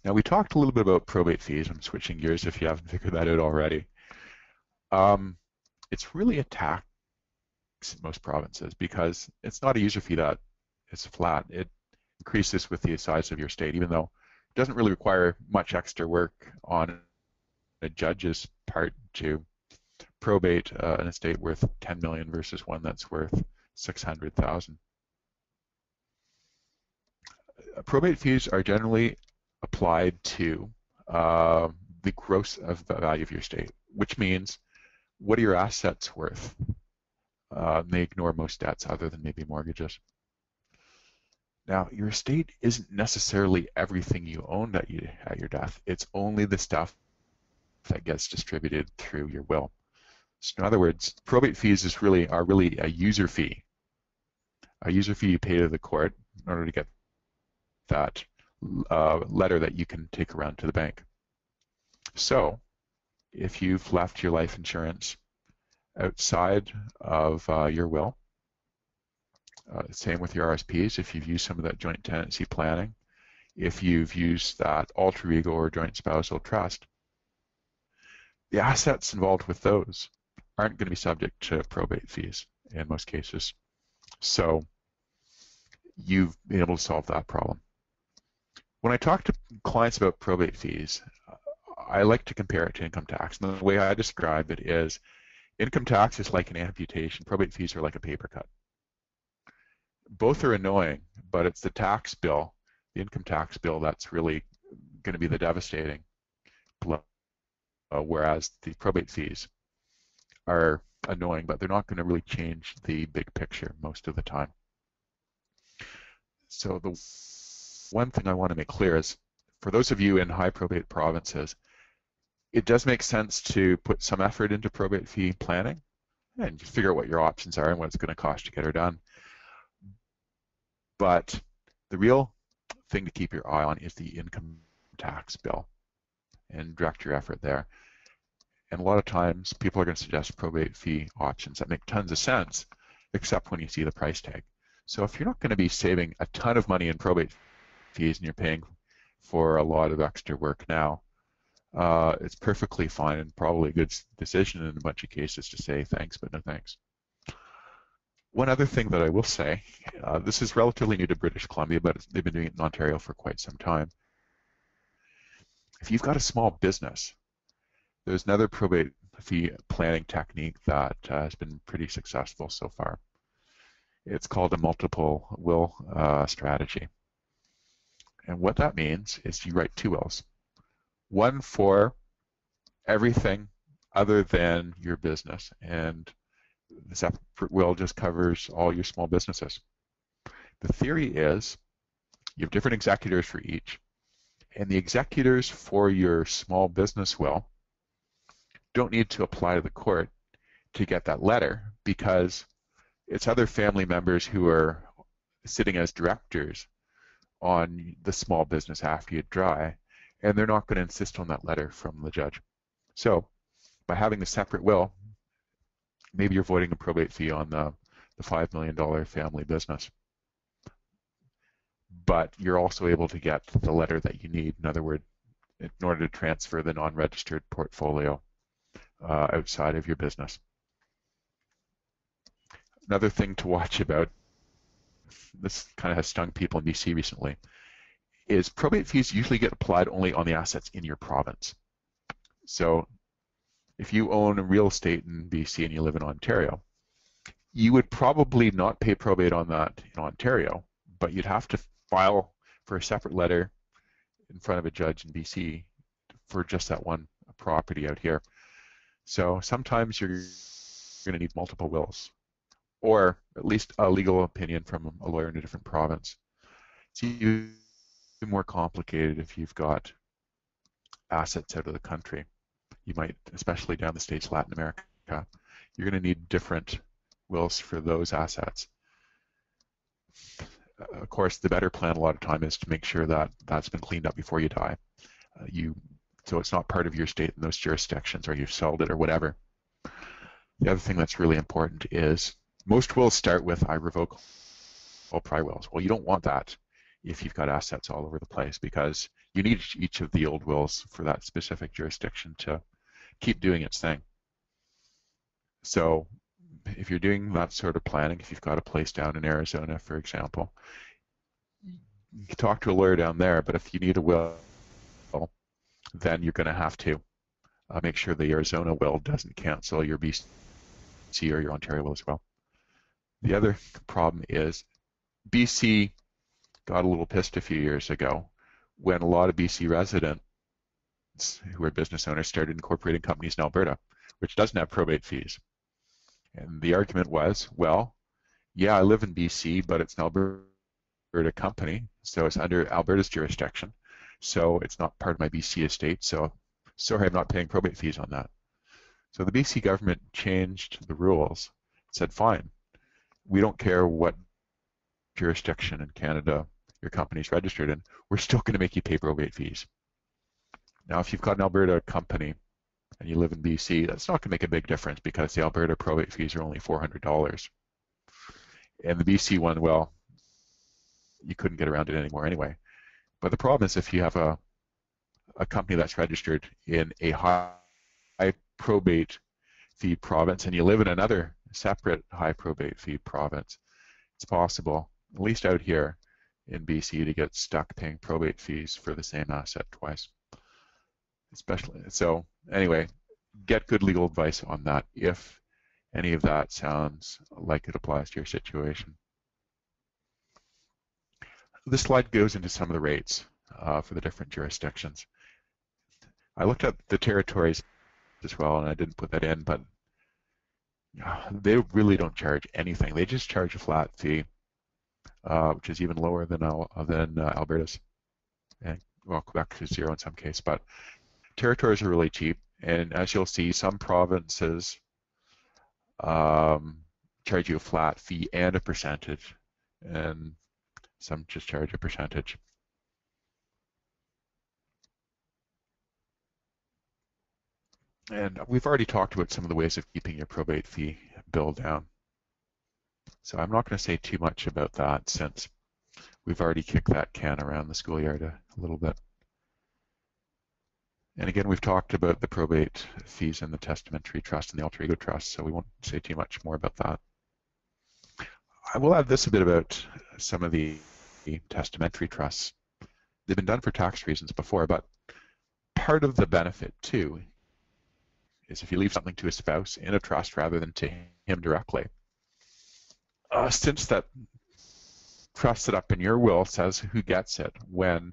Now, we talked a little bit about probate fees. I'm switching gears if you haven't figured that out already. It's really a tax in most provinces because it's not a user fee that is flat. It increases with the size of your estate, even though it doesn't really require much extra work on a judge's part to probate an estate worth 10 million versus one that's worth 600,000. Probate fees are generally applied to the gross of the value of your estate, which means what are your assets worth? They ignore most debts other than maybe mortgages. Now, your estate isn't necessarily everything you owned at your death. It's only the stuff that gets distributed through your will. So in other words, probate fees are really a user fee you pay to the court in order to get that letter that you can take around to the bank. So if you've left your life insurance outside of your will, same with your RSPs, if you've used some of that joint tenancy planning, if you've used that alter ego or joint spousal trust, the assets involved with those aren't going to be subject to probate fees in most cases. So you've been able to solve that problem. When I talk to clients about probate fees, I like to compare it to income tax. And the way I describe it is income tax is like an amputation. Probate fees are like a paper cut. Both are annoying, but it's the tax bill, the income tax bill, that's really going to be the devastating blow, whereas the probate fees are annoying, but they're not going to really change the big picture most of the time. So the one thing I want to make clear is, for those of you in high probate provinces, it does make sense to put some effort into probate fee planning and figure out what your options are and what it's going to cost to get her done. But the real thing to keep your eye on is the income tax bill and direct your effort there. And a lot of times people are going to suggest probate fee options that make tons of sense, except when you see the price tag. So if you're not going to be saving a ton of money in probate fees and you're paying for a lot of extra work now, it's perfectly fine and probably a good decision in a bunch of cases to say thanks, but no thanks. One other thing that I will say, this is relatively new to British Columbia, but they've been doing it in Ontario for quite some time. If you've got a small business, there's another probate fee planning technique that has been pretty successful so far. It's called a multiple will strategy. And what that means is you write two wills. One for everything other than your business, and the separate will just covers all your small businesses. The theory is you have different executors for each, and the executors for your small business will don't need to apply to the court to get that letter, because it's other family members who are sitting as directors on the small business after you die, and they're not going to insist on that letter from the judge. So by having the separate will, maybe you're avoiding a probate fee on the $5 million family business. But you're also able to get the letter that you need, in other words, in order to transfer the non-registered portfolio outside of your business. Another thing to watch about, this kind of has stung people in BC recently, is probate fees usually get applied only on the assets in your province. So if you own real estate in BC and you live in Ontario, you would probably not pay probate on that in Ontario, but you'd have to file for a separate letter in front of a judge in BC for just that one property out here. So sometimes you're going to need multiple wills, or at least a legal opinion from a lawyer in a different province. It's even more complicated if you've got assets out of the country. You might, especially down the States, Latin America, you're going to need different wills for those assets. Of course, the better plan a lot of time is to make sure that that's been cleaned up before you die. So it's not part of your estate in those jurisdictions, or you've sold it or whatever. The other thing that's really important is most wills start with I revoke all prior wills. Well, you don't want that if you've got assets all over the place, because you need each of the old wills for that specific jurisdiction to keep doing its thing. So if you're doing that sort of planning, if you've got a place down in Arizona, for example, you can talk to a lawyer down there, but if you need a will, then you're going to have to make sure the Arizona will doesn't cancel your BC or your Ontario will as well. The other problem is BC got a little pissed a few years ago when a lot of BC residents who are business owners started incorporating companies in Alberta, which doesn't have probate fees. And the argument was, well, yeah, I live in BC, but it's an Alberta company, so it's under Alberta's jurisdiction, so it's not part of my BC estate, so sorry, I'm not paying probate fees on that. So the BC government changed the rules, said, fine, we don't care what jurisdiction in Canada your company's registered in, we're still going to make you pay probate fees. Now, if you've got an Alberta company and you live in BC, that's not going to make a big difference because the Alberta probate fees are only $400. And the BC one, well, you couldn't get around it anymore anyway. But the problem is if you have a company that's registered in a high probate fee province and you live in another separate high probate fee province, it's possible, at least out here in BC, to get stuck paying probate fees for the same asset twice. Especially, so anyway, get good legal advice on that if any of that sounds like it applies to your situation. This slide goes into some of the rates for the different jurisdictions. I looked at the territories as well, and I didn't put that in, but they really don't charge anything. They just charge a flat fee, which is even lower than Alberta's, and well, Quebec is zero in some case, but territories are really cheap, and as you'll see, some provinces charge you a flat fee and a percentage, and some just charge a percentage. And we've already talked about some of the ways of keeping your probate fee bill down. So I'm not going to say too much about that since we've already kicked that can around the schoolyard a little bit. And again, we've talked about the probate fees and the testamentary trust and the alter ego trust, so we won't say too much more about that. I will add this a bit about some of the testamentary trusts. They've been done for tax reasons before, but part of the benefit too is if you leave something to a spouse in a trust rather than to him directly. Since that trust set up in your will says who gets it when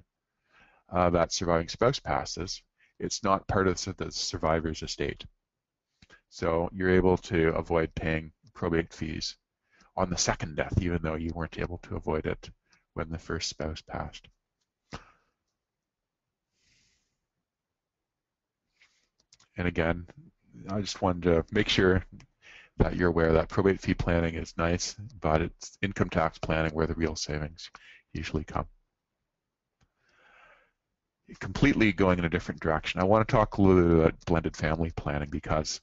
that surviving spouse passes, it's not part of the survivor's estate. So you're able to avoid paying probate fees on the second death, even though you weren't able to avoid it when the first spouse passed. And again, I just wanted to make sure that you're aware that probate fee planning is nice, but it's income tax planning where the real savings usually come. Completely going in a different direction. I want to talk a little bit about blended family planning because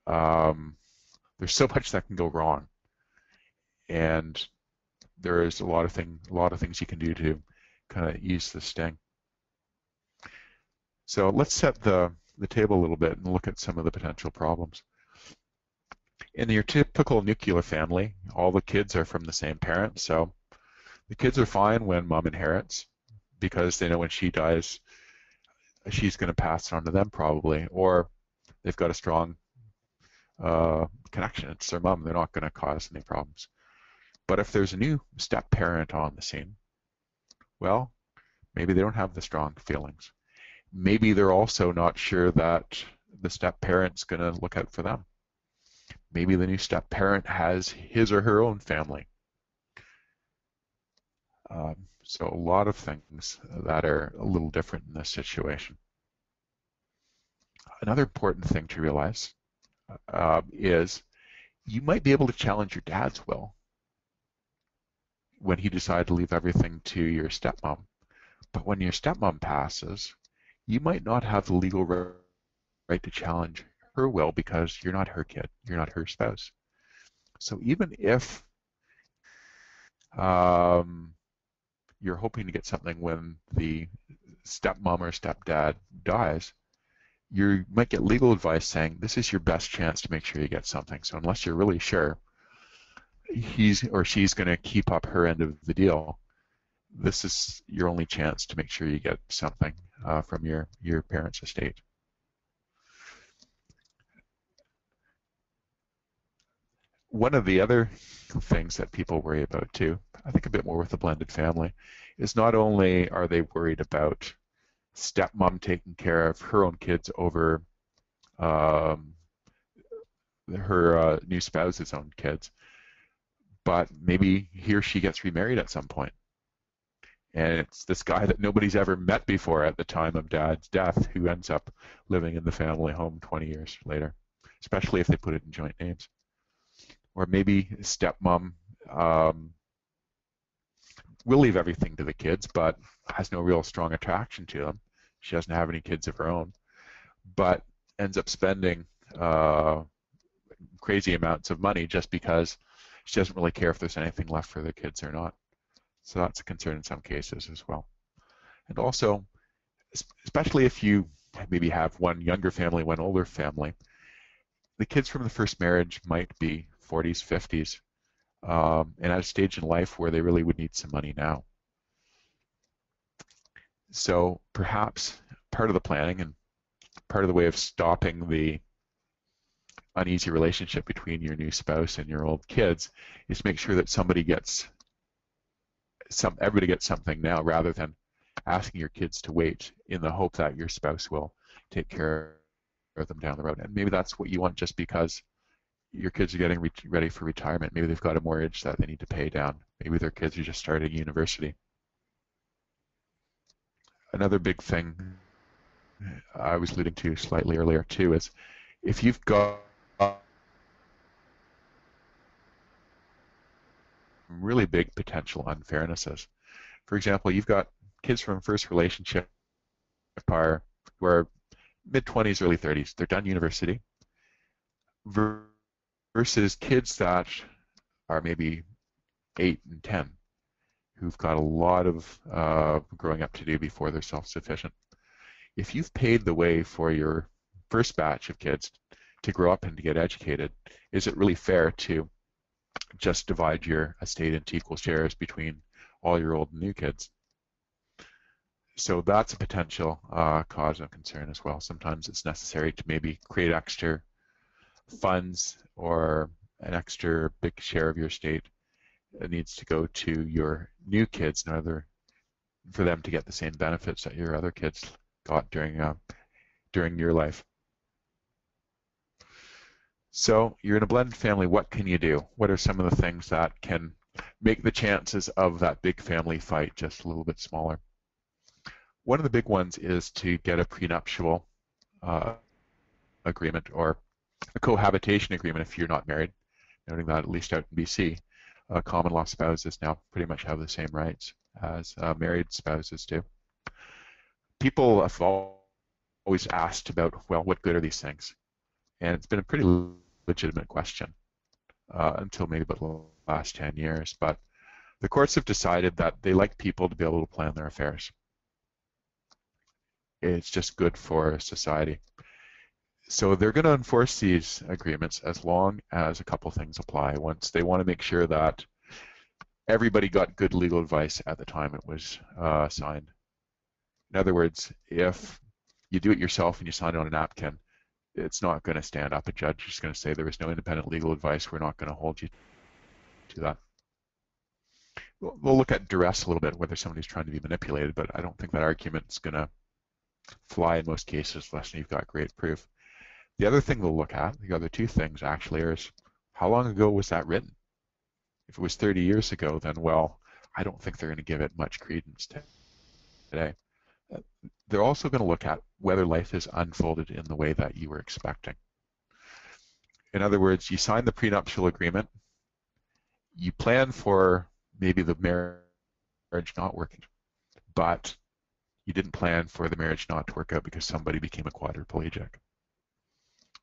there's so much that can go wrong, and there is a lot of things you can do to kind of ease the sting. So let's set the table a little bit and look at some of the potential problems. In your typical nuclear family, all the kids are from the same parent, so the kids are fine when mom inherits because they know when she dies, she's going to pass it on to them probably, or they've got a strong connection. It's their mom. They're not going to cause any problems. But if there's a new step-parent on the scene, well, maybe they don't have the strong feelings. Maybe they're also not sure that the step-parent's going to look out for them. Maybe the new step-parent has his or her own family. So a lot of things that are a little different in this situation. Another important thing to realize is you might be able to challenge your dad's will when he decided to leave everything to your stepmom. But when your stepmom passes, you might not have the legal right to challenge her will because you're not her kid, you're not her spouse. So even if you're hoping to get something when the stepmom or stepdad dies, you might get legal advice saying this is your best chance to make sure you get something. So unless you're really sure he's or she's going to keep up her end of the deal, this is your only chance to make sure you get something from your parents' estate. One of the other things that people worry about too, I think a bit more with a blended family, is not only are they worried about stepmom taking care of her own kids over her new spouse's own kids, but maybe he or she gets remarried at some point. And it's this guy that nobody's ever met before at the time of dad's death who ends up living in the family home 20 years later, especially if they put it in joint names. Or maybe stepmom will leave everything to the kids, but has no real strong attraction to them. She doesn't have any kids of her own, but ends up spending crazy amounts of money just because she doesn't really care if there's anything left for the kids or not. So that's a concern in some cases as well. And also, especially if you maybe have one younger family, one older family, the kids from the first marriage might be 40s, 50s, and at a stage in life where they really would need some money now. So perhaps part of the planning and part of the way of stopping the uneasy relationship between your new spouse and your old kids is to make sure that everybody gets something now, rather than asking your kids to wait in the hope that your spouse will take care of them down the road. And maybe that's what you want just because your kids are getting ready for retirement. Maybe they've got a mortgage that they need to pay down. Maybe their kids are just starting university. Another big thing I was alluding to slightly earlier too is if you've got really big potential unfairnesses. For example, you've got kids from first relationship who are mid-20s, early 30s. They're done university versus kids that are maybe 8 and 10 who've got a lot of growing up to do before they're self-sufficient. If you've paved the way for your first batch of kids to grow up and to get educated, is it really fair to just divide your estate into equal shares between all your old and new kids? So that's a potential cause of concern as well. Sometimes it's necessary to maybe create extra funds or an extra big share of your estate that needs to go to your new kids in order for them to get the same benefits that your other kids got during your life. So you're in a blended family, what can you do? What are some of the things that can make the chances of that big family fight just a little bit smaller? One of the big ones is to get a prenuptial agreement or a cohabitation agreement if you're not married, noting that at least out in BC, common law spouses now pretty much have the same rights as married spouses do. People have always asked about, well, what good are these things? And it's been a pretty legitimate question until maybe about the last 10 years. But the courts have decided that they like people to be able to plan their affairs. It's just good for society. So they're going to enforce these agreements as long as a couple things apply. Once they want to make sure that everybody got good legal advice at the time it was signed. In other words, if you do it yourself and you sign it on a napkin, it's not going to stand up. A judge is going to say there was no independent legal advice. We're not going to hold you to that. We'll look at duress a little bit, whether somebody's trying to be manipulated, but I don't think that argument's going to fly in most cases unless you've got great proof. The other thing we'll look at, the other two things actually, is how long ago was that written? If it was 30 years ago, then, well, I don't think they're going to give it much credence today. They're also going to look at whether life has unfolded in the way that you were expecting. In other words, you sign the prenuptial agreement, you plan for maybe the marriage not working, but you didn't plan for the marriage not to work out because somebody became a quadriplegic.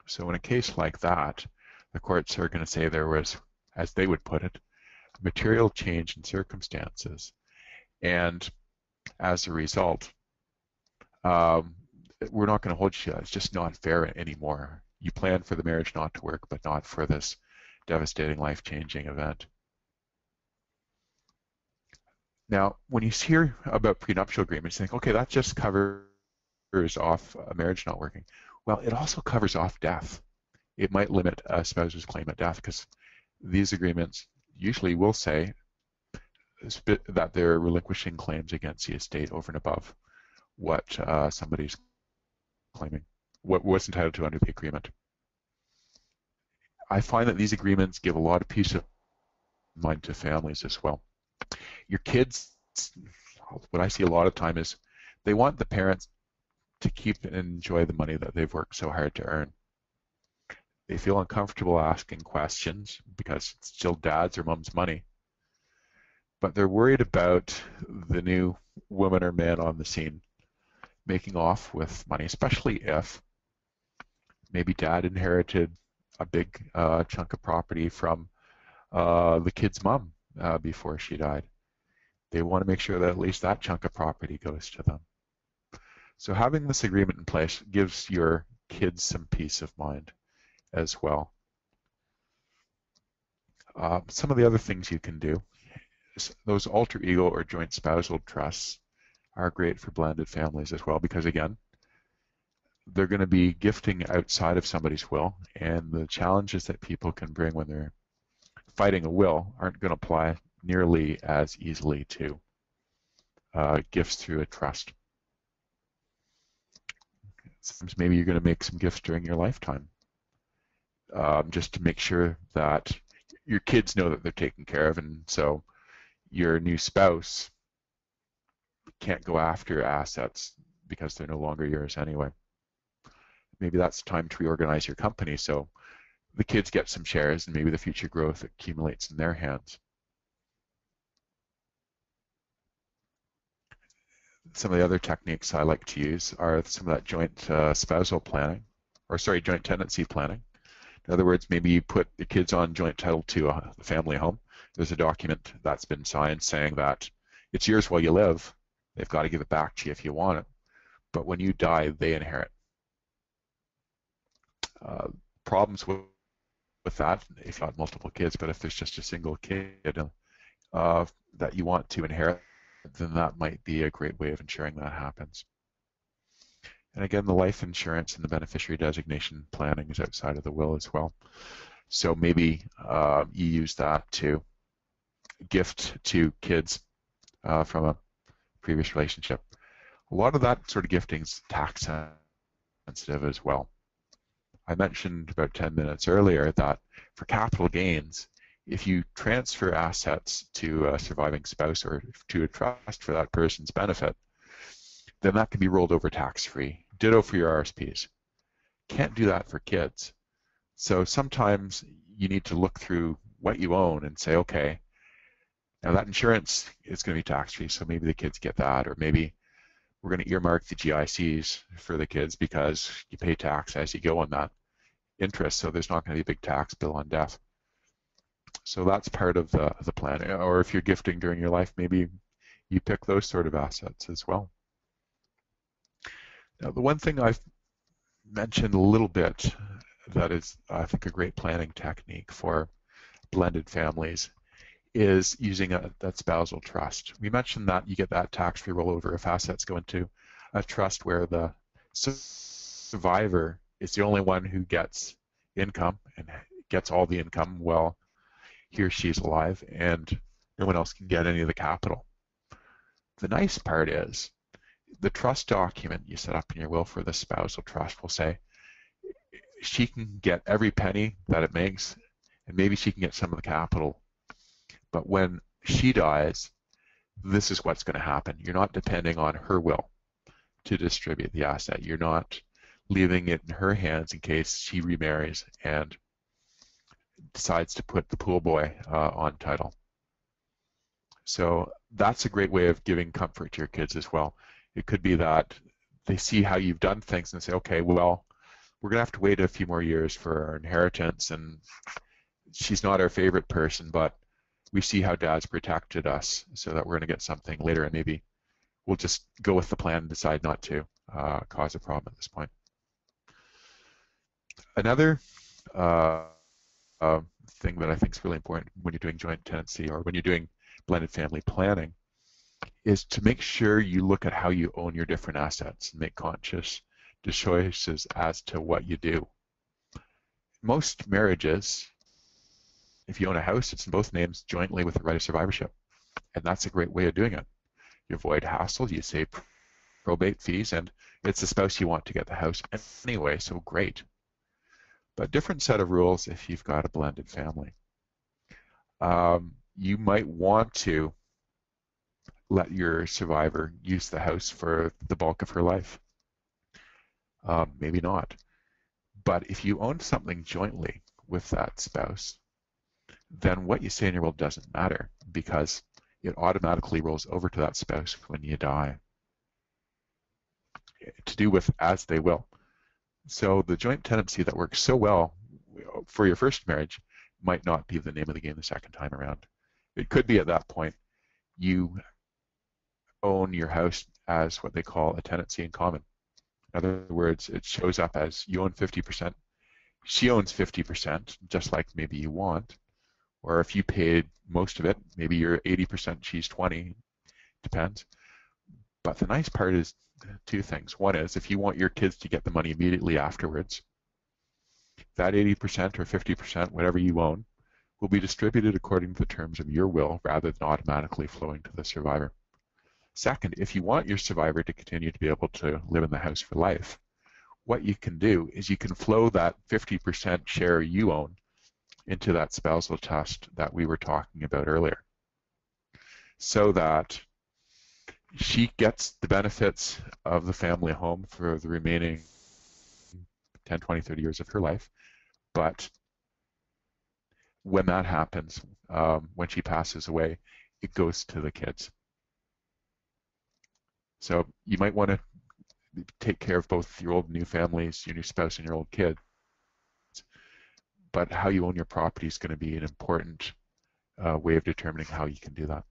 So in a case like that, the courts are going to say there was, as they would put it, material change in circumstances. And as a result, um, we're not going to hold you to that. It's just not fair anymore. You plan for the marriage not to work, but not for this devastating, life-changing event. Now, when you hear about prenuptial agreements, you think, okay, that just covers off a marriage not working. Well, it also covers off death. It might limit a spouse's claim at death because these agreements usually will say that they're relinquishing claims against the estate over and above what somebody's claiming, what was entitled to under the agreement. I find that these agreements give a lot of peace of mind to families as well. Your kids, what I see a lot of time is they want the parents to keep and enjoy the money that they've worked so hard to earn. They feel uncomfortable asking questions because it's still dad's or mom's money. But they're worried about the new woman or man on the scene making off with money, especially if maybe dad inherited a big chunk of property from the kid's mom before she died. They want to make sure that at least that chunk of property goes to them. So having this agreement in place gives your kids some peace of mind as well. Some of the other things you can do is those alter ego or joint spousal trusts are great for blended families as well because, again, they're going to be gifting outside of somebody's will, and the challenges that people can bring when they're fighting a will aren't going to apply nearly as easily to gifts through a trust. Sometimes maybe you're going to make some gifts during your lifetime just to make sure that your kids know that they're taken care of, and so your new spouse can't go after assets because they're no longer yours anyway. Maybe that's time to reorganize your company so the kids get some shares and maybe the future growth accumulates in their hands. Some of the other techniques I like to use are some of that joint spousal planning, or sorry, joint tenancy planning. In other words, maybe you put the kids on joint title to a family home. There's a document that's been signed saying that it's yours while you live. They've got to give it back to you if you want it. But when you die, they inherit. Problems with that, if you have multiple kids, but if there's just a single kid that you want to inherit, then that might be a great way of ensuring that happens. And again, the life insurance and the beneficiary designation planning is outside of the will as well. So maybe you use that to gift to kids from a previous relationship. A lot of that sort of gifting is tax sensitive as well. I mentioned about 10 minutes earlier that for capital gains, if you transfer assets to a surviving spouse or to a trust for that person's benefit, then that can be rolled over tax-free. Ditto for your RSPs. Can't do that for kids. So sometimes you need to look through what you own and say, okay, now that insurance is going to be tax-free, so maybe the kids get that, or maybe we're going to earmark the GICs for the kids because you pay tax as you go on that interest, so there's not going to be a big tax bill on death. So that's part of the plan. Or if you're gifting during your life, maybe you pick those sort of assets as well. Now, the one thing I've mentioned a little bit that is, I think, a great planning technique for blended families is using that spousal trust. We mentioned that you get that tax-free rollover if assets go into a trust where the survivor is the only one who gets income and gets all the income while he or she's alive, and no one else can get any of the capital. The nice part is the trust document you set up in your will for the spousal trust will say she can get every penny that it makes, and maybe she can get some of the capital. But when she dies, this is what's going to happen. You're not depending on her will to distribute the asset. You're not leaving it in her hands in case she remarries and decides to put the pool boy on title. So that's a great way of giving comfort to your kids as well. It could be that they see how you've done things and say, okay, well, we're going to have to wait a few more years for our inheritance, and she's not our favorite person, but we see how dad's protected us so that we're going to get something later, and maybe we'll just go with the plan and decide not to cause a problem at this point. Another thing that I think is really important when you're doing joint tenancy or when you're doing blended family planning is to make sure you look at how you own your different assets and make conscious choices as to what you do. Most marriages, if you own a house, it's in both names jointly with the right of survivorship. And that's a great way of doing it. You avoid hassle, you save probate fees, and it's the spouse you want to get the house anyway, so great. But different set of rules if you've got a blended family. You might want to let your survivor use the house for the bulk of her life. Maybe not. But if you own something jointly with that spouse, then what you say in your will doesn't matter because it automatically rolls over to that spouse when you die, to do with as they will. So the joint tenancy that works so well for your first marriage might not be the name of the game the second time around. It could be at that point you own your house as what they call a tenancy in common. In other words, it shows up as you own 50%, she owns 50%, just like maybe you want. Or if you paid most of it, maybe you're 80%, she's 20, depends. But the nice part is two things. One is if you want your kids to get the money immediately afterwards, that 80% or 50%, whatever you own, will be distributed according to the terms of your will rather than automatically flowing to the survivor. Second, if you want your survivor to continue to be able to live in the house for life, what you can do is you can flow that 50% share you own into that spousal trust that we were talking about earlier, so that she gets the benefits of the family home for the remaining 10, 20, 30 years of her life. But when that happens, when she passes away, it goes to the kids. So you might want to take care of both your old and new families, your new spouse and your old kids. But how you own your property is going to be an important way of determining how you can do that.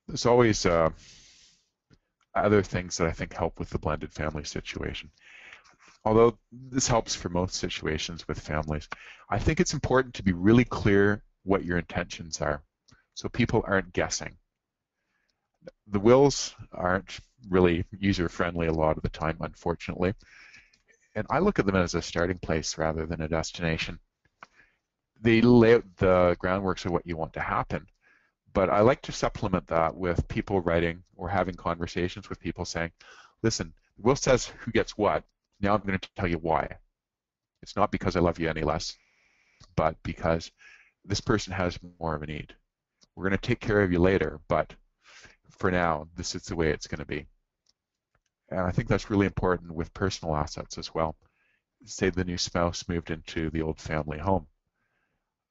There's always other things that I think help with the blended family situation. Although this helps for most situations with families, I think it's important to be really clear what your intentions are, so people aren't guessing. The wills aren't really user-friendly a lot of the time, unfortunately, and I look at them as a starting place rather than a destination. They lay out the groundworks of what you want to happen, but I like to supplement that with people writing or having conversations with people saying, listen, the will says who gets what, now I'm going to tell you why. It's not because I love you any less, but because this person has more of a need. We're going to take care of you later, but for now, this is the way it's going to be. And I think that's really important with personal assets as well. Say the new spouse moved into the old family home.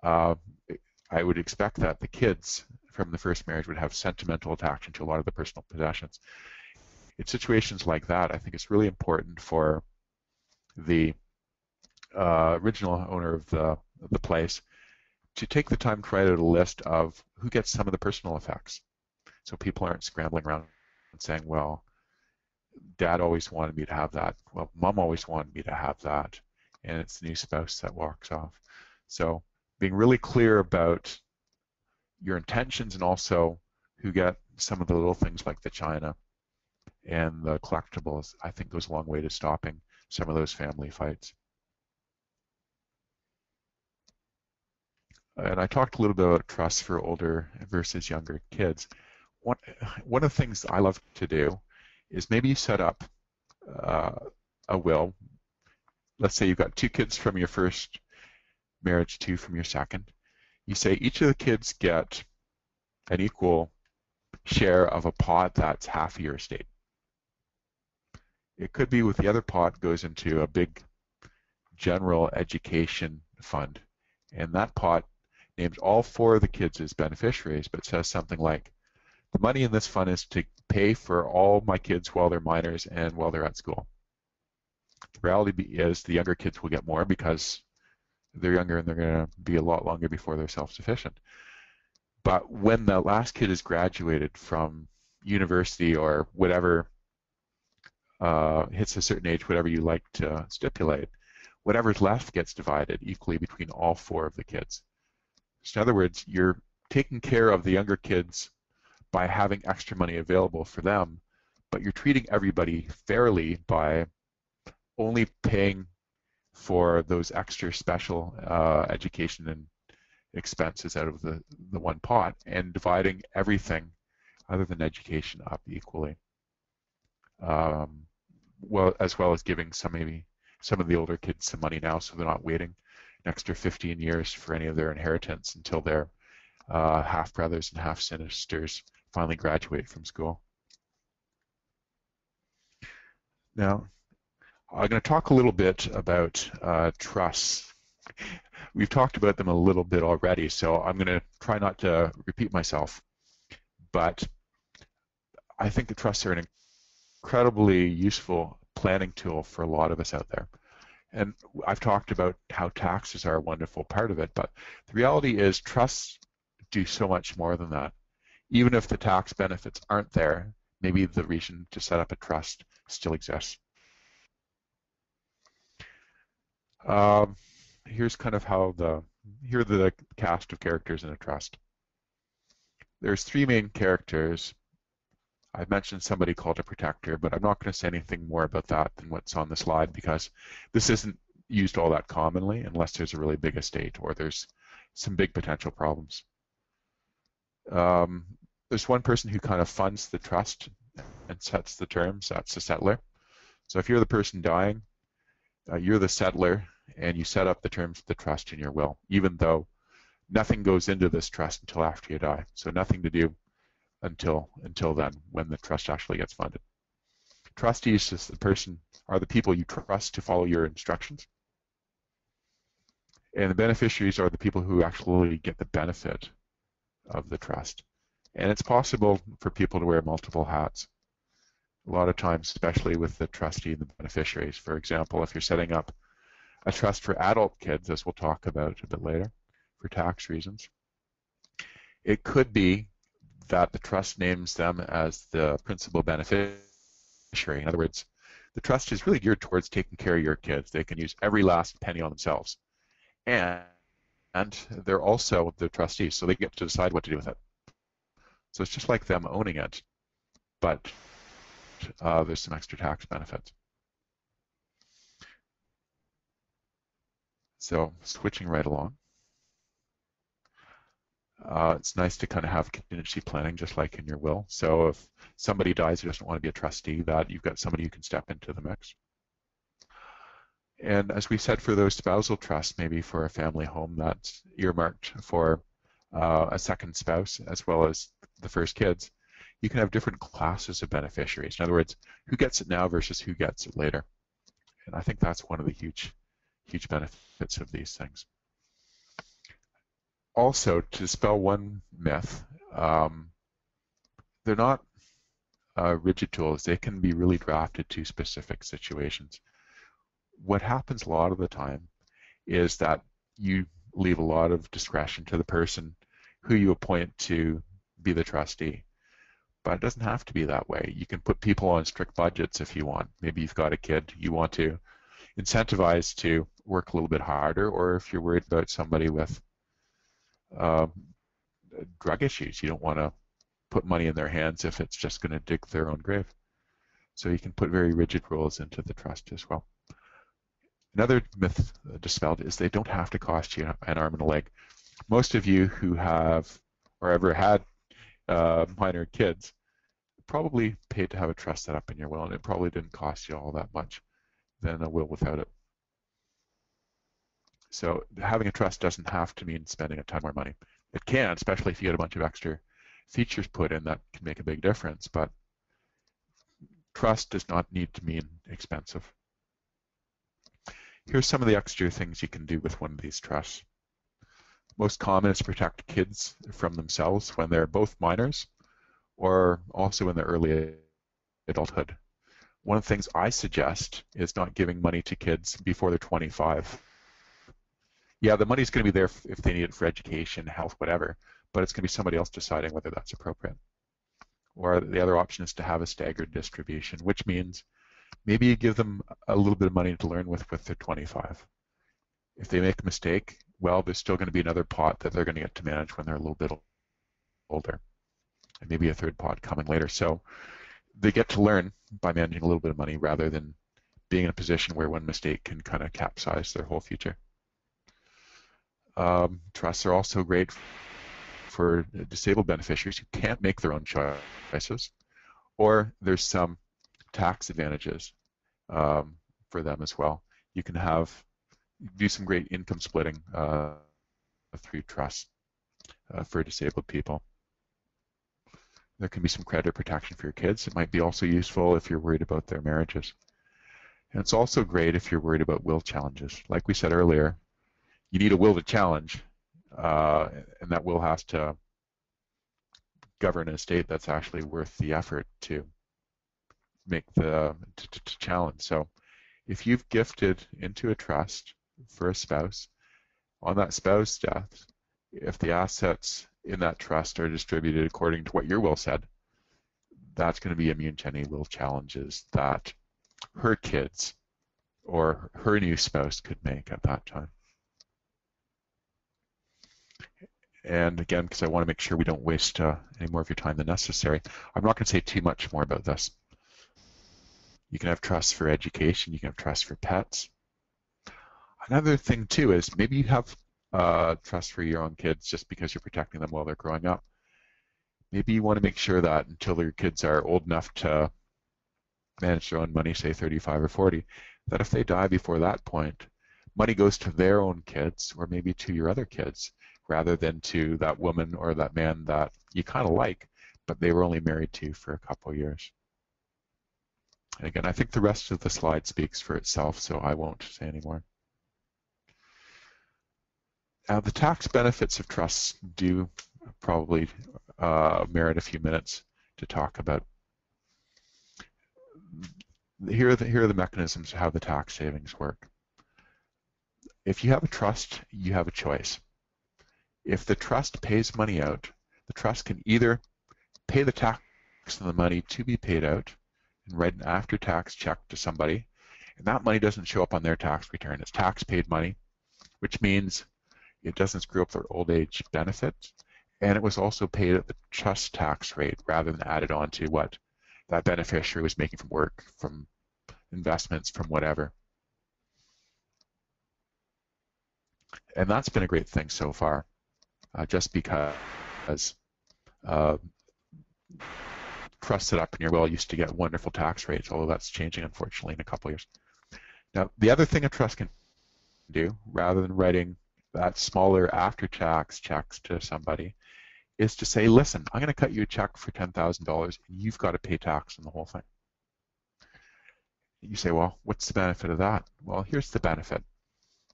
I would expect that the kids from the first marriage would have sentimental attachment to a lot of the personal possessions. In situations like that, I think it's really important for the original owner of the place to take the time to write out a list of who gets some of the personal effects, so people aren't scrambling around and saying, well, Dad always wanted me to have that, well, Mom always wanted me to have that, and it's the new spouse that walks off. So being really clear about your intentions and also who get some of the little things like the china and the collectibles, I think goes a long way to stopping some of those family fights. And I talked a little bit about trust for older versus younger kids. One of the things I love to do is maybe you set up a will. Let's say you've got 2 kids from your first marriage, 2 from your second. You say each of the kids get an equal share of a pot that's half of your estate. It could be with the other pot goes into a big general education fund, and that pot names all 4 of the kids as beneficiaries, but says something like, the money in this fund is to pay for all my kids while they're minors and while they're at school. The reality is the younger kids will get more because they're younger and they're going to be a lot longer before they're self-sufficient. But when the last kid is graduated from university or whatever, hits a certain age, whatever you like to stipulate, whatever's left gets divided equally between all 4 of the kids. So in other words, you're taking care of the younger kids by having extra money available for them, but you're treating everybody fairly by only paying for those extra special education and expenses out of the one pot and dividing everything other than education up equally. Well, as well as giving maybe some of the older kids some money now so they're not waiting an extra 15 years for any of their inheritance until their half brothers and half sisters finally graduate from school. Now, I'm going to talk a little bit about trusts. We've talked about them a little bit already, so I'm going to try not to repeat myself. But I think the trusts are an incredibly useful planning tool for a lot of us out there. And I've talked about how taxes are a wonderful part of it, but the reality is trusts do so much more than that. Even if the tax benefits aren't there, maybe the reason to set up a trust still exists. Here's kind of how here are the cast of characters in a trust. There's 3 main characters. I've mentioned somebody called a protector, but I'm not going to say anything more about that than what's on the slide because this isn't used all that commonly unless there's a really big estate or there's some big potential problems. There's one person who kind of funds the trust and sets the terms. That's the settler. So if you're the person dying, you're the settler and you set up the terms of the trust in your will, even though nothing goes into this trust until after you die. So nothing to do until then when the trust actually gets funded. Trustees are the people you trust to follow your instructions. And the beneficiaries are the people who actually get the benefit of the trust. And it's possible for people to wear multiple hats. A lot of times, especially with the trustee and the beneficiaries. For example, if you're setting up a trust for adult kids, as we'll talk about a bit later, for tax reasons, it could be that the trust names them as the principal beneficiary. In other words, the trust is really geared towards taking care of your kids. They can use every last penny on themselves. And they're also the trustees, so they get to decide what to do with it. So it's just like them owning it, but there's some extra tax benefits. So switching right along. It's nice to kind of have contingency planning just like in your will. So if somebody dies who doesn't want to be a trustee, that you've got somebody who can step into the mix. And as we said, for those spousal trusts, maybe for a family home that's earmarked for a second spouse as well as the first kids, you can have different classes of beneficiaries. In other words, who gets it now versus who gets it later. And I think that's one of the huge benefits of these things. Also, to dispel one myth, they're not rigid tools. They can be really drafted to specific situations. What happens a lot of the time is that you leave a lot of discretion to the person who you appoint to be the trustee. But it doesn't have to be that way. You can put people on strict budgets if you want. Maybe you've got a kid you want to incentivize to work a little bit harder, or if you're worried about somebody with drug issues, you don't want to put money in their hands if it's just going to dig their own grave. So you can put very rigid rules into the trust as well. Another myth dispelled is they don't have to cost you an arm and a leg. Most of you who have or ever had minor kids probably paid to have a trust set up in your will, and it probably didn't cost you all that much than a will without it. So having a trust doesn't have to mean spending a ton more money. It can, especially if you get a bunch of extra features put in that can make a big difference, but trust does not need to mean expensive. Here's some of the extra things you can do with one of these trusts. Most common is to protect kids from themselves when they're both minors or also in their early adulthood. One of the things I suggest is not giving money to kids before they're 25. Yeah, the money's going to be there if they need it for education, health, whatever, but it's going to be somebody else deciding whether that's appropriate. Or the other option is to have a staggered distribution, which means maybe you give them a little bit of money to learn with their 25. If they make a mistake, well, there's still going to be another pot that they're going to get to manage when they're a little bit older, and maybe a third pot coming later. So they get to learn by managing a little bit of money rather than being in a position where one mistake can kind of capsize their whole future. Trusts are also great for disabled beneficiaries who can't make their own choices, or there's some tax advantages for them as well. You can do some great income splitting through trusts for disabled people. There can be some credit protection for your kids. It might be also useful if you're worried about their marriages. And it's also great if you're worried about will challenges. Like we said earlier, you need a will to challenge, and that will has to govern an estate that's actually worth the effort to make to challenge. So if you've gifted into a trust for a spouse, on that spouse's death, if the assets in that trust are distributed according to what your will said, that's going to be immune to any will challenges that her kids or her new spouse could make at that time. And again, because I want to make sure we don't waste any more of your time than necessary, I'm not going to say too much more about this. You can have trusts for education, you can have trusts for pets. Another thing too is maybe you have trust for your own kids just because you're protecting them while they're growing up. Maybe you want to make sure that until your kids are old enough to manage their own money, say 35 or 40, that if they die before that point, money goes to their own kids or maybe to your other kids rather than to that woman or that man that you kind of like, but they were only married to for a couple of years. And again, I think the rest of the slide speaks for itself, so I won't say any more. Now, the tax benefits of trusts do probably merit a few minutes to talk about. Here are the mechanisms of how the tax savings work. If you have a trust, you have a choice. If the trust pays money out, the trust can either pay the tax on the money to be paid out and write an after-tax check to somebody, and that money doesn't show up on their tax return. It's tax-paid money, which means it doesn't screw up their old age benefit, and it was also paid at the trust tax rate rather than added on to what that beneficiary was making from work, from investments, from whatever. And that's been a great thing so far, just because trusts set up in your will used to get wonderful tax rates, although that's changing, unfortunately, in a couple of years. Now, the other thing a trust can do, rather than writing that smaller after-tax checks to somebody, is to say, listen, I'm going to cut you a check for $10,000 and you've got to pay tax on the whole thing. You say, well, what's the benefit of that? Well, here's the benefit.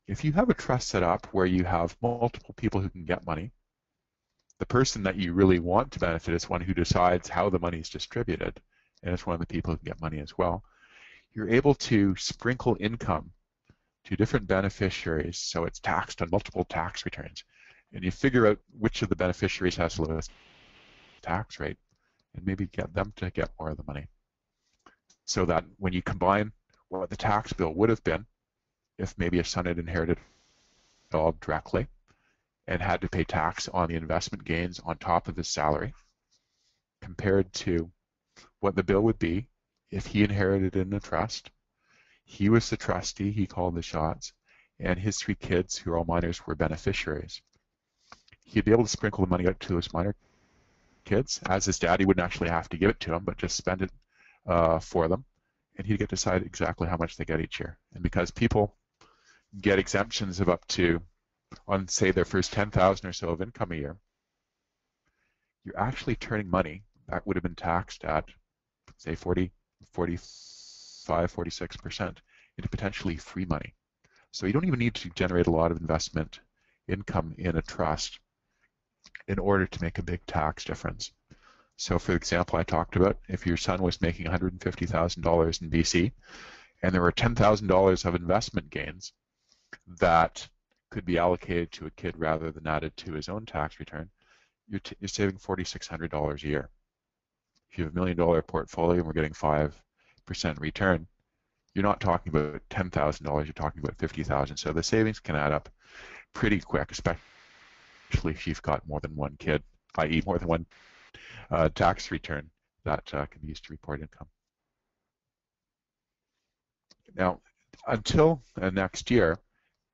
If you have a trust set up where you have multiple people who can get money, the person that you really want to benefit is one who decides how the money is distributed, and it's one of the people who can get money as well. You're able to sprinkle income to different beneficiaries so it's taxed on multiple tax returns. And you figure out which of the beneficiaries has the lowest tax rate and maybe get them to get more of the money. So that when you combine what the tax bill would have been if maybe a son had inherited it all directly and had to pay tax on the investment gains on top of his salary, compared to what the bill would be if he inherited in a trust, he was the trustee, he called the shots, and his 3 kids, who are all minors, were beneficiaries. He'd be able to sprinkle the money out to his minor kids. As his daddy wouldn't actually have to give it to them, but just spend it for them, and he'd get to decide exactly how much they get each year. And because people get exemptions of up to, on say their first 10,000 or so of income a year, you're actually turning money that would have been taxed at, say, 40, 45, 46% into potentially free money. So you don't even need to generate a lot of investment income in a trust in order to make a big tax difference. So for example, I talked about if your son was making $150,000 in BC and there were $10,000 of investment gains that could be allocated to a kid rather than added to his own tax return, you're saving $4,600 a year. If you have $1 million portfolio and we're getting 5% return, you're not talking about $10,000, you're talking about $50,000. So the savings can add up pretty quick, especially if you've got more than one kid, i.e. more than one tax return that can be used to report income. Now, until next year,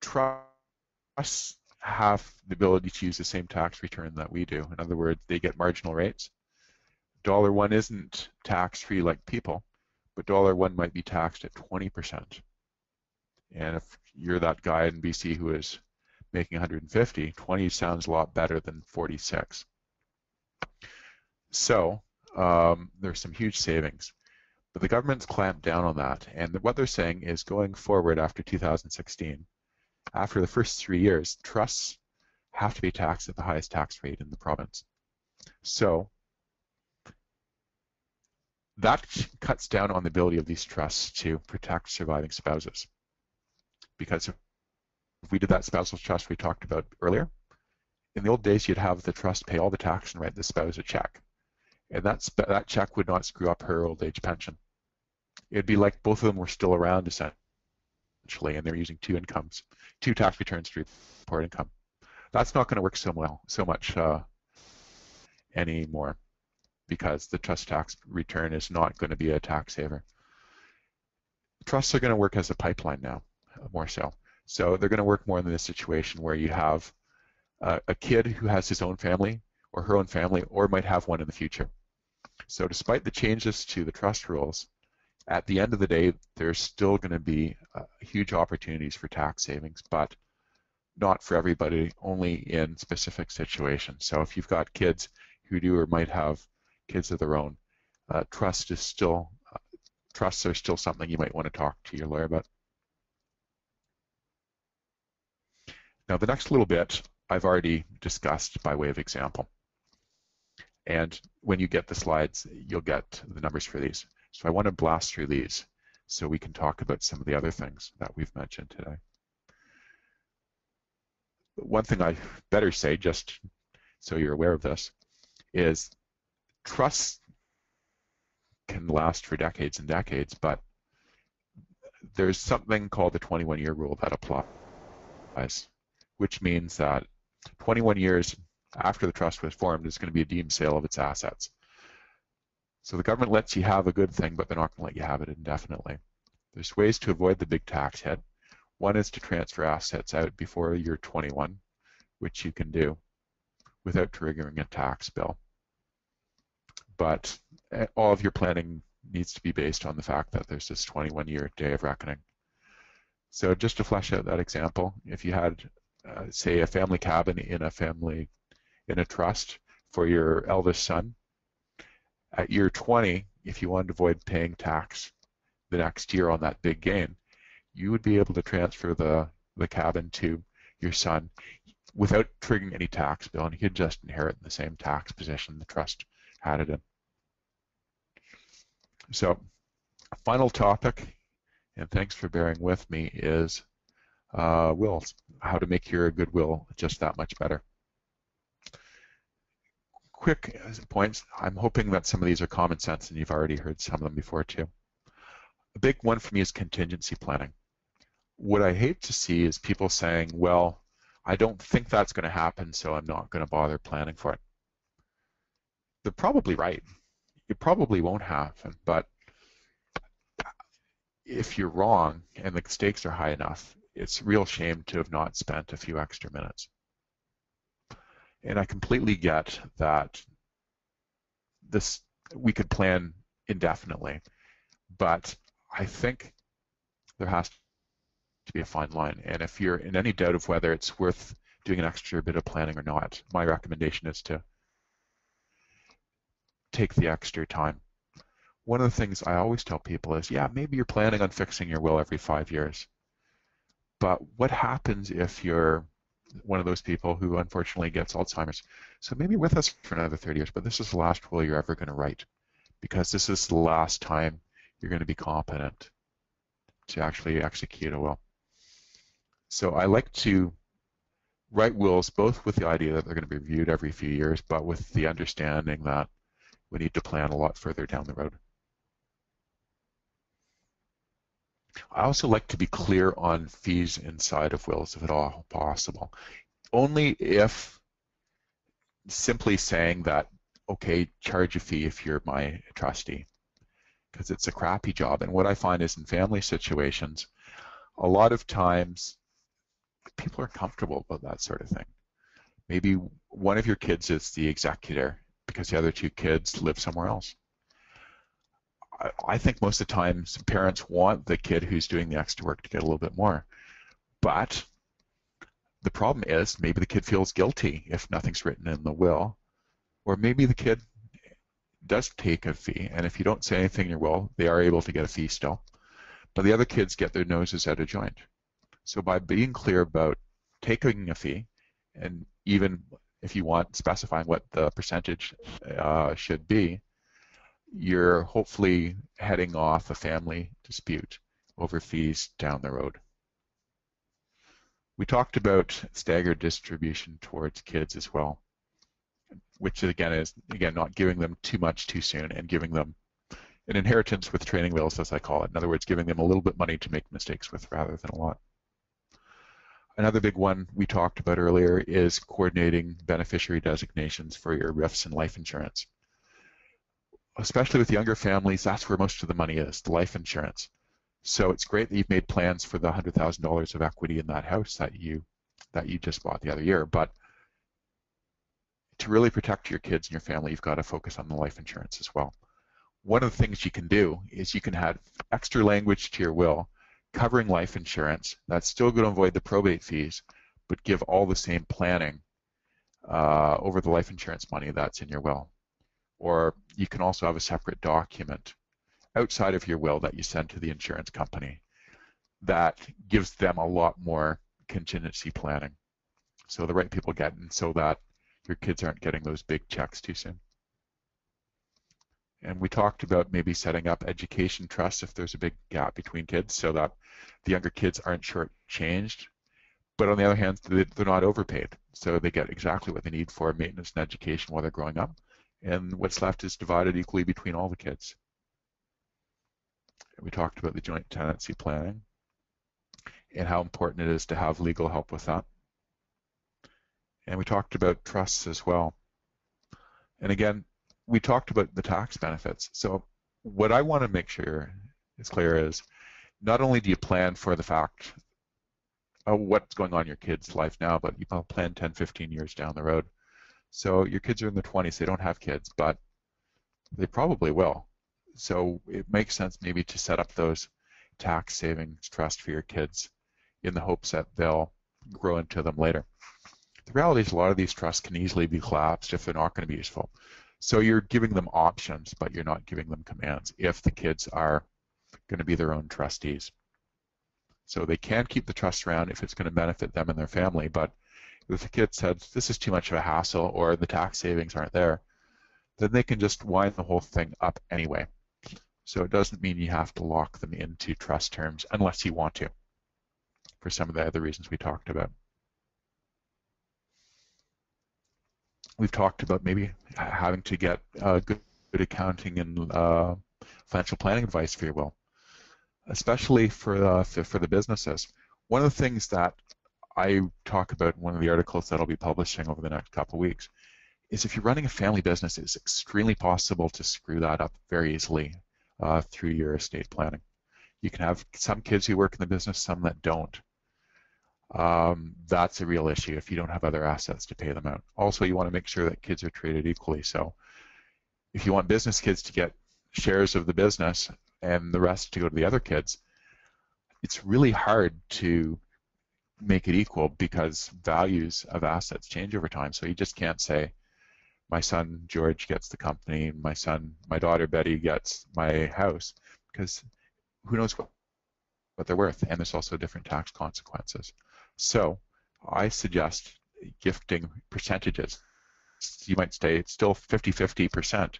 trusts have the ability to use the same tax return that we do. In other words, they get marginal rates. $1 isn't tax-free like people, but $1 might be taxed at 20%. And if you're that guy in BC who is making 150, 20 sounds a lot better than 46. So there's some huge savings. But the government's clamped down on that, and what they're saying is going forward after 2016, after the first 3 years, trusts have to be taxed at the highest tax rate in the province. So that cuts down on the ability of these trusts to protect surviving spouses. Because if we did that spousal trust we talked about earlier, in the old days you'd have the trust pay all the tax and write the spouse a check. And that check would not screw up her old age pension. It'd be like both of them were still around essentially, and they're using two tax returns to report income. That's not going to work so much anymore, because the trust tax return is not going to be a tax saver. Trusts are going to work as a pipeline now, more so. So they're going to work more in this situation where you have a kid who has his own family or her own family, or might have one in the future. So despite the changes to the trust rules, at the end of the day, there's still going to be huge opportunities for tax savings, but not for everybody, only in specific situations. So if you've got kids who do or might have kids of their own, trusts are still something you might want to talk to your lawyer about. Now the next little bit I've already discussed by way of example. And when you get the slides, you'll get the numbers for these. So I want to blast through these so we can talk about some of the other things that we've mentioned today. One thing I better say, just so you're aware of this, is trusts can last for decades and decades, but there's something called the 21-year rule that applies, which means that 21 years after the trust was formed, it's going to be a deemed sale of its assets. So the government lets you have a good thing, but they're not going to let you have it indefinitely. There's ways to avoid the big tax hit. One is to transfer assets out before you're 21, which you can do without triggering a tax bill. But all of your planning needs to be based on the fact that there's this 21-year day of reckoning. So just to flesh out that example, if you had, say, a family cabin in a trust for your eldest son, at year 20, if you wanted to avoid paying tax the next year on that big gain, you would be able to transfer the cabin to your son without triggering any tax bill, and he could just inherit in the same tax position the trust had it in. So, final topic, and thanks for bearing with me, is wills. How to make your good will just that much better. Quick points. I'm hoping that some of these are common sense, and you've already heard some of them before too. A big one for me is contingency planning. What I hate to see is people saying, well, I don't think that's going to happen, so I'm not going to bother planning for it. They're probably right. It probably won't happen, but if you're wrong and the stakes are high enough, it's a real shame to have not spent a few extra minutes. And I completely get that we could plan indefinitely, but I think there has to be a fine line. And if you're in any doubt of whether it's worth doing an extra bit of planning or not, my recommendation is to take the extra time. One of the things I always tell people is, yeah, maybe you're planning on fixing your will every 5 years, but what happens if you're one of those people who unfortunately gets Alzheimer's? So maybe you're with us for another 30 years, but this is the last will you're ever going to write, because this is the last time you're going to be competent to actually execute a will. So I like to write wills both with the idea that they're going to be reviewed every few years, but with the understanding that we need to plan a lot further down the road. I also like to be clear on fees inside of wills if at all possible. Only if simply saying that, okay, charge a fee if you're my trustee, because it's a crappy job. And what I find is in family situations, a lot of times people are comfortable about that sort of thing. Maybe one of your kids is the executor because the other two kids live somewhere else. I think most of the time parents want the kid who's doing the extra work to get a little bit more. But the problem is maybe the kid feels guilty if nothing's written in the will, or maybe the kid does take a fee, and if you don't say anything in your will, they are able to get a fee still. But the other kids get their noses out of joint. So by being clear about taking a fee, and even if you want specifying what the percentage should be, you're hopefully heading off a family dispute over fees down the road. We talked about staggered distribution towards kids as well, which again is not giving them too much too soon and giving them an inheritance with training wheels, as I call it. In other words, giving them a little bit of money to make mistakes with rather than a lot. Another big one we talked about earlier is coordinating beneficiary designations for your RIFs and life insurance. Especially with younger families, that's where most of the money is, the life insurance. So it's great that you've made plans for the $100,000 of equity in that house that you just bought the other year, but to really protect your kids and your family, you've got to focus on the life insurance as well. One of the things you can do is you can add extra language to your will covering life insurance. That's still going to avoid the probate fees, but give all the same planning over the life insurance money that's in your will. Or you can also have a separate document outside of your will that you send to the insurance company that gives them a lot more contingency planning. So the right people get in so that your kids aren't getting those big checks too soon. And we talked about maybe setting up education trusts if there's a big gap between kids so that the younger kids aren't shortchanged. But on the other hand, they're not overpaid. So they get exactly what they need for maintenance and education while they're growing up. And what's left is divided equally between all the kids. We talked about the joint tenancy planning and how important it is to have legal help with that. And we talked about trusts as well. And again, we talked about the tax benefits. So what I want to make sure is clear is not only do you plan for the fact of what's going on in your kid's life now, but you plan 10, 15 years down the road. So your kids are in their 20s, they don't have kids, but they probably will. So it makes sense maybe to set up those tax savings trusts for your kids in the hopes that they'll grow into them later. The reality is a lot of these trusts can easily be collapsed if they're not going to be useful. So you're giving them options, but you're not giving them commands if the kids are going to be their own trustees. So they can keep the trust around if it's going to benefit them and their family, but if the kid said this is too much of a hassle or the tax savings aren't there, then they can just wind the whole thing up anyway. So it doesn't mean you have to lock them into trust terms unless you want to, for some of the other reasons we talked about. We've talked about maybe having to get good accounting and financial planning advice for your will, especially for the businesses. One of the things that I talk about in one of the articles that I'll be publishing over the next couple of weeks is if you're running a family business, it's extremely possible to screw that up very easily through your estate planning. You can have some kids who work in the business, some that don't. That's a real issue if you don't have other assets to pay them out. Also, you want to make sure that kids are treated equally. So if you want business kids to get shares of the business and the rest to go to the other kids, it's really hard to make it equal because values of assets change over time. So you just can't say, my son George gets the company, my daughter Betty gets my house, because who knows what they're worth, and there's also different tax consequences. So I suggest gifting percentages. You might say it's still 50-50%,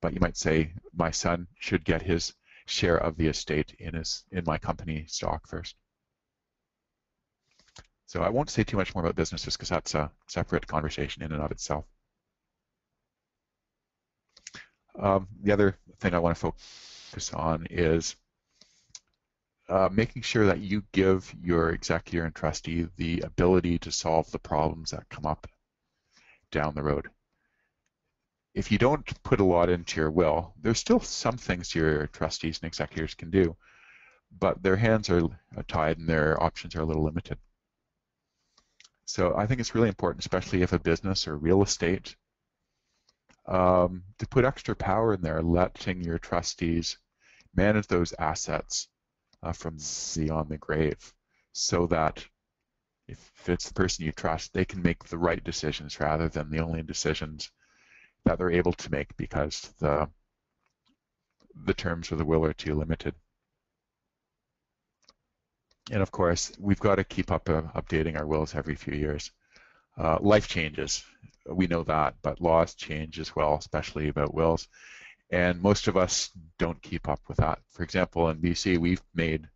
but you might say my son should get his share of the estate in my company stock first. So I won't say too much more about business just because that's a separate conversation in and of itself. The other thing I want to focus on is making sure that you give your executor and trustee the ability to solve the problems that come up down the road. If you don't put a lot into your will, there's still some things your trustees and executors can do, but their hands are tied and their options are a little limited. So I think it's really important, especially if a business or real estate, to put extra power in there, letting your trustees manage those assets from beyond the grave, so that if it's the person you trust, they can make the right decisions rather than the only decisions that they're able to make because the terms of the will are too limited. And of course, we've got to keep up updating our wills every few years. Life changes, we know that, but laws change as well, especially about wills. And most of us don't keep up with that. For example, in BC, we've made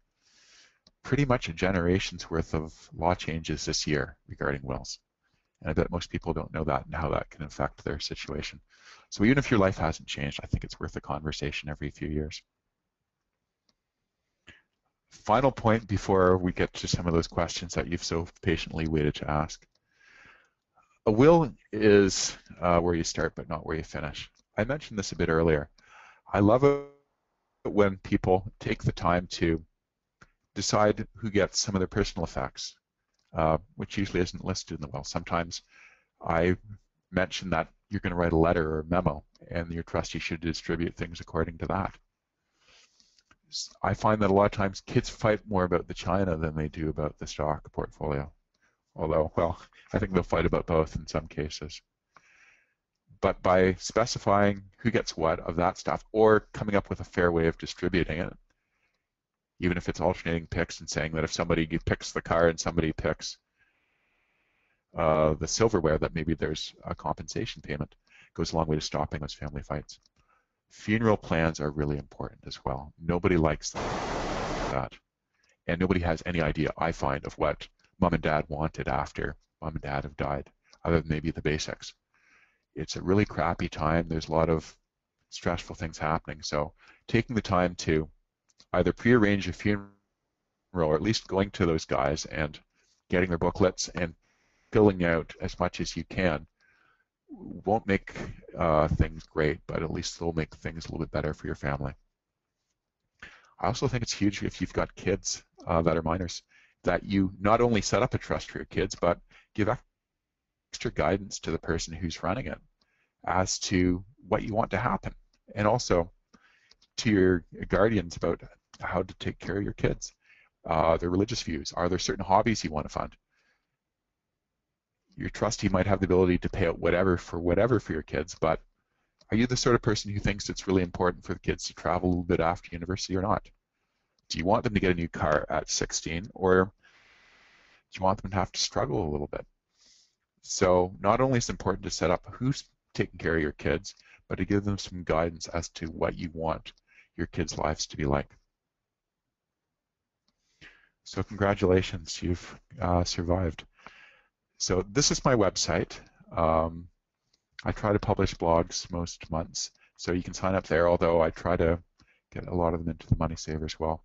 pretty much a generation's worth of law changes this year regarding wills. And I bet most people don't know that and how that can affect their situation. So even if your life hasn't changed, I think it's worth a conversation every few years. Final point before we get to some of those questions that you've so patiently waited to ask. A will is where you start but not where you finish. I mentioned this a bit earlier. I love it when people take the time to decide who gets some of their personal effects, which usually isn't listed in the will. Sometimes I mention that you're going to write a letter or a memo and your trustee should distribute things according to that. I find that a lot of times kids fight more about the china than they do about the stock portfolio. Although, well, I think they'll fight about both in some cases. But by specifying who gets what of that stuff or coming up with a fair way of distributing it, even if it's alternating picks and saying that if somebody picks the car and somebody picks the silverware, that maybe there's a compensation payment, goes a long way to stopping those family fights. Funeral plans are really important as well. Nobody likes that. And nobody has any idea, I find, of what mom and dad wanted after mom and dad have died, other than maybe the basics. It's a really crappy time. There's a lot of stressful things happening. So taking the time to either pre-arrange a funeral or at least going to those guys and getting their booklets and filling out as much as you can won't make things great, but at least they'll make things a little bit better for your family. I also think it's huge if you've got kids that are minors, that you not only set up a trust for your kids, but give extra guidance to the person who's running it as to what you want to happen, and also to your guardians about how to take care of your kids, their religious views. Are there certain hobbies you want to fund? Your trustee might have the ability to pay out whatever for your kids, but are you the sort of person who thinks it's really important for the kids to travel a little bit after university or not? Do you want them to get a new car at 16, or do you want them to have to struggle a little bit? So not only is it important to set up who's taking care of your kids, but to give them some guidance as to what you want your kids' lives to be like. So congratulations, you've survived. So this is my website. I try to publish blogs most months, so you can sign up there, although I try to get a lot of them into the Moneysaver as well.